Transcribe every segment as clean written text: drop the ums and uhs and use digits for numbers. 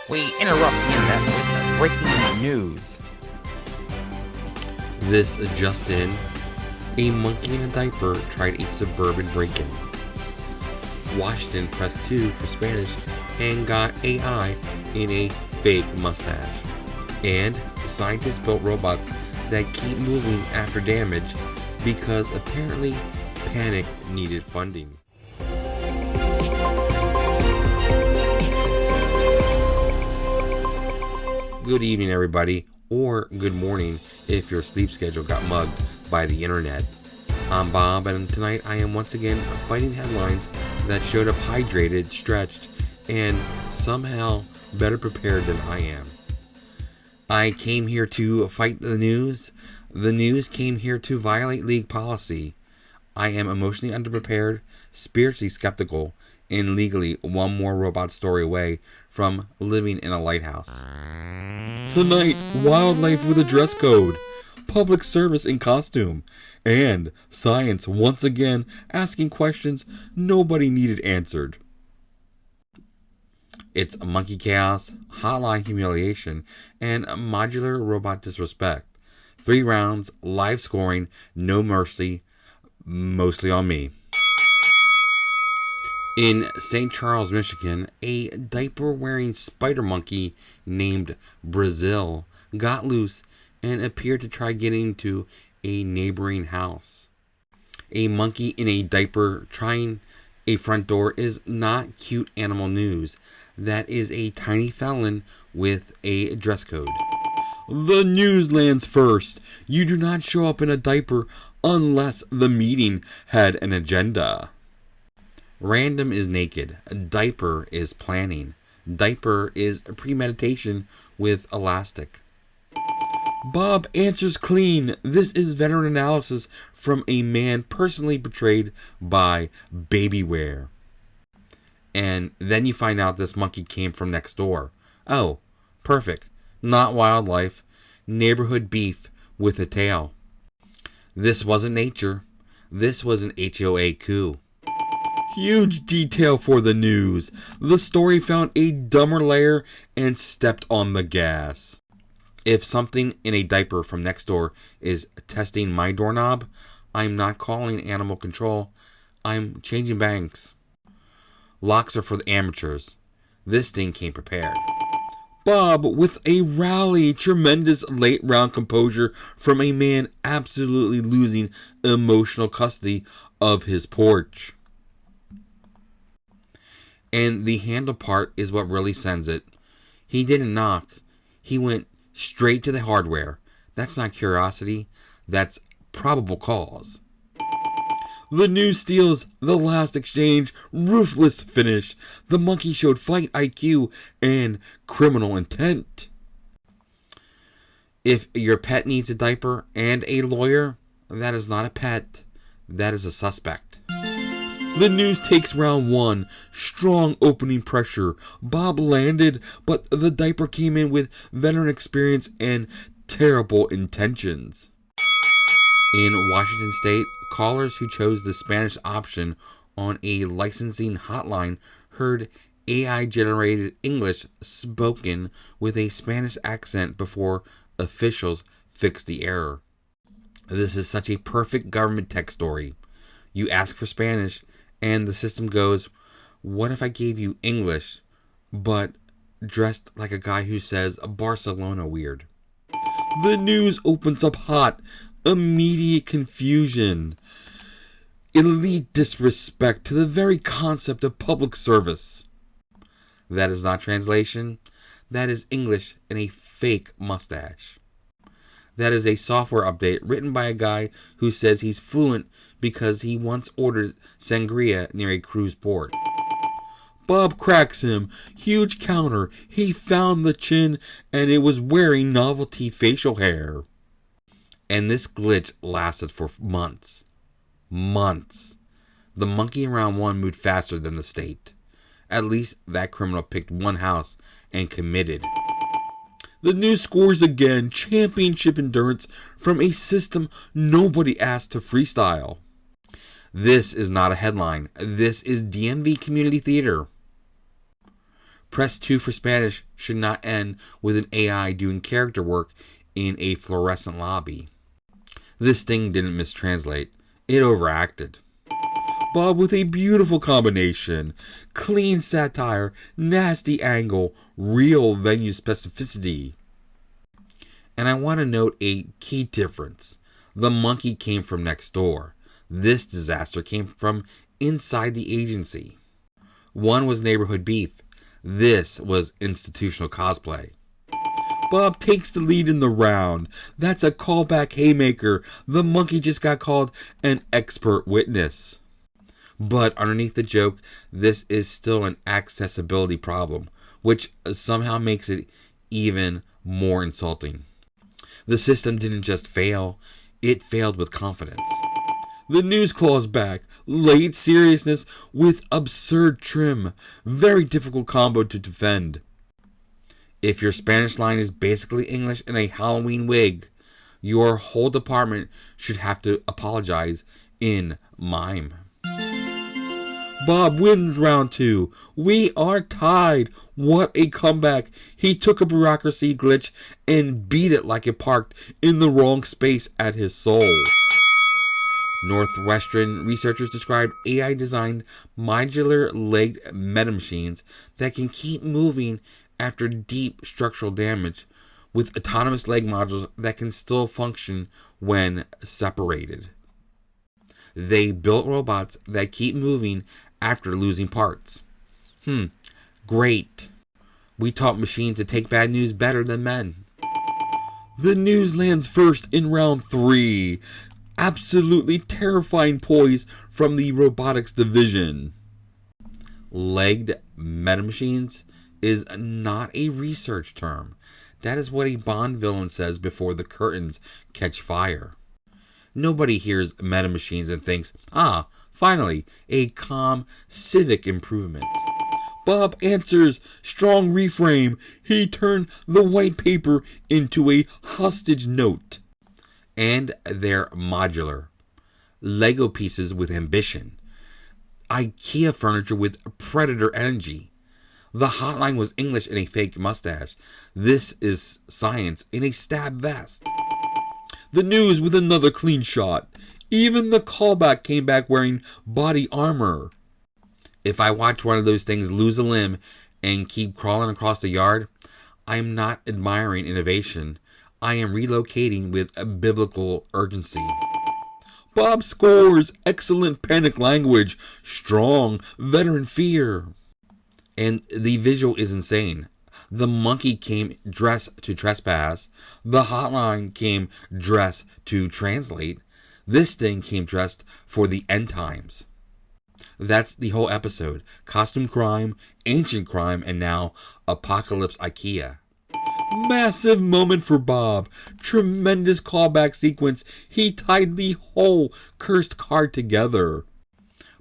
We interrupt the internet with breaking news. This just in, a monkey in a diaper tried a suburban break-in. Washington pressed 2 for Spanish and got AI in a fake mustache. And scientists built robots that keep moving after damage because apparently panic needed funding. Good evening, everybody, or good morning if your sleep schedule got mugged by the internet. I'm Bob, and tonight I am once again fighting headlines that showed up hydrated, stretched, and somehow better prepared than I am. I came here to fight the news. The news came here to violate league policy. I am emotionally underprepared, spiritually skeptical, and legally one more robot story away from living in a lighthouse. Tonight, wildlife with a dress code, public service in costume, and science once again asking questions nobody needed answered. It's monkey chaos, hotline humiliation, and modular robot disrespect. 3 rounds, live scoring, no mercy, mostly on me. In St. Charles, Michigan, a diaper-wearing spider monkey named Brazil got loose and appeared to try getting into a neighboring house. A monkey in a diaper trying a front door is not cute animal news. That is a tiny felon with a dress code. The news lands first. You do not show up in a diaper unless the meeting had an agenda. Random is naked. Diaper is planning. Diaper is premeditation with elastic. Bob answers clean. This is veteran analysis from a man personally betrayed by babywear. And then you find out this monkey came from next door. Oh, perfect. Not wildlife. Neighborhood beef with a tail. This wasn't nature. This was an HOA coup. Huge detail for the news. The story found a dumber layer and stepped on the gas. If something in a diaper from next door is testing my doorknob, I'm not calling animal control. I'm changing banks. Locks are for the amateurs. This thing came prepared. Bob with a rally, tremendous late round composure from a man absolutely losing emotional custody of his porch. And the handle part is what really sends it. He didn't knock. He went straight to the hardware. That's not curiosity. That's probable cause. The news steals the last exchange. Ruthless finish. The monkey showed fight IQ and criminal intent. If your pet needs a diaper and a lawyer, that is not a pet. That is a suspect. The news takes round 1. Strong opening pressure. Bob landed, but the diaper came in with veteran experience and terrible intentions. In Washington State, callers who chose the Spanish option on a licensing hotline heard AI-generated English spoken with a Spanish accent before officials fixed the error. This is such a perfect government tech story. You ask for Spanish, and the system goes, what if I gave you English, but dressed like a guy who says Barcelona weird? The news opens up hot. Immediate confusion. Elite disrespect to the very concept of public service. That is not translation. That is English in a fake mustache. That is a software update written by a guy who says he's fluent because he once ordered sangria near a cruise port. Bob cracks him. Huge counter. He found the chin and it was wearing novelty facial hair. And this glitch lasted for months. Months. The monkey in round 1 moved faster than the state. At least that criminal picked one house and committed. The news scores again. Championship endurance from a system nobody asked to freestyle. This is not a headline. This is DMV community theater. Press 2 for Spanish should not end with an AI doing character work in a fluorescent lobby. This thing didn't mistranslate. It overacted. Bob with a beautiful combination. Clean satire, nasty angle, real venue specificity. And I want to note a key difference. The monkey came from next door. This disaster came from inside the agency. One was neighborhood beef. This was institutional cosplay. Bob takes the lead in the round. That's a callback haymaker. The monkey just got called an expert witness. But underneath the joke, this is still an accessibility problem, which somehow makes it even more insulting. The system didn't just fail, it failed with confidence. The news claws back, late seriousness with absurd trim. Very difficult combo to defend. If your Spanish line is basically English in a Halloween wig, your whole department should have to apologize in mime. Bob wins round 2. We are tied. What a comeback. He took a bureaucracy glitch and beat it like it parked in the wrong space at his soul. Northwestern researchers described AI-designed modular-legged metamachines that can keep moving after deep structural damage, with autonomous leg modules that can still function when separated. They built robots that keep moving after losing parts. Great. We taught machines to take bad news better than men. The news lands first in round 3. Absolutely terrifying poise from the robotics division. Legged metamachines is not a research term. That is what a Bond villain says before the curtains catch fire. Nobody hears metamachines and thinks, finally, a calm civic improvement. Bob answers, strong reframe. He turned the white paper into a hostage note. And they're modular. Lego pieces with ambition. IKEA furniture with predator energy. The hotline was English in a fake mustache. This is science in a stab vest. The news with another clean shot. Even the callback came back wearing body armor. If I watch one of those things lose a limb and keep crawling across the yard, I am not admiring innovation. I am relocating with a biblical urgency. Bob scores. Excellent panic language. Strong veteran fear. And the visual is insane. The monkey came dressed to trespass. The hotline came dressed to translate. This thing came dressed for the end times. That's the whole episode. Costume crime, ancient crime, and now apocalypse IKEA. Massive moment for Bob. Tremendous callback sequence. He tied the whole cursed card together.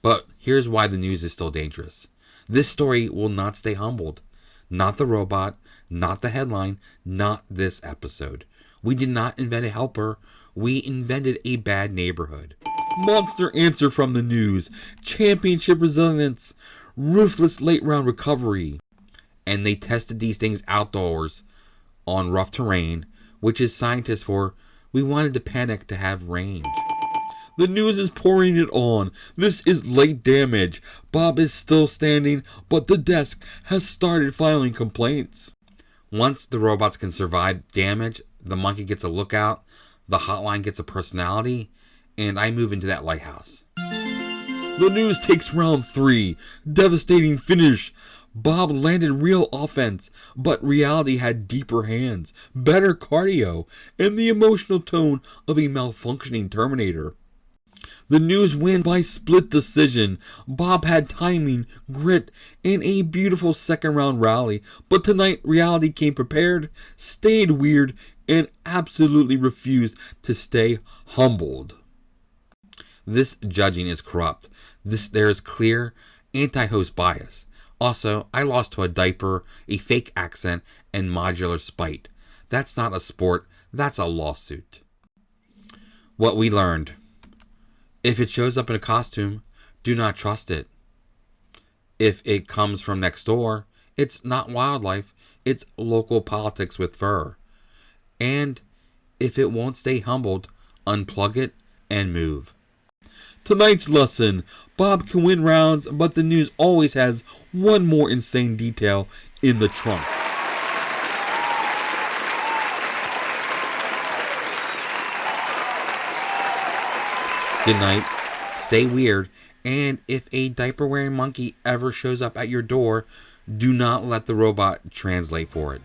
But here's why the news is still dangerous. This story will not stay humbled. Not the robot, not the headline, not this episode. We did not invent a helper. We invented a bad neighborhood. Monster answer from the news. Championship resilience. Ruthless late round recovery. And they tested these things outdoors on rough terrain, which is scientists for we wanted to panic to have range. The news is pouring it on. This is late damage. Bob is still standing, but the desk has started filing complaints. Once the robots can survive damage, the monkey gets a lookout, the hotline gets a personality, and I move into that lighthouse. The news takes round 3. Devastating finish. Bob landed real offense, but reality had deeper hands, better cardio, and the emotional tone of a malfunctioning Terminator. The news win by split decision. Bob had timing, grit, and a beautiful second round rally, but tonight reality came prepared, stayed weird, and absolutely refused to stay humbled. This judging is corrupt. There is clear anti-host bias. Also, I lost to a diaper, a fake accent, and modular spite. That's not a sport, that's a lawsuit. What we learned. If it shows up in a costume, do not trust it. If it comes from next door, It's not wildlife, it's local politics with fur. And if it won't stay humbled, unplug it and move. Tonight's lesson: Bob can win rounds, but the news always has one more insane detail in the trunk. Good night, stay weird, and if a diaper-wearing monkey ever shows up at your door, do not let the robot translate for it.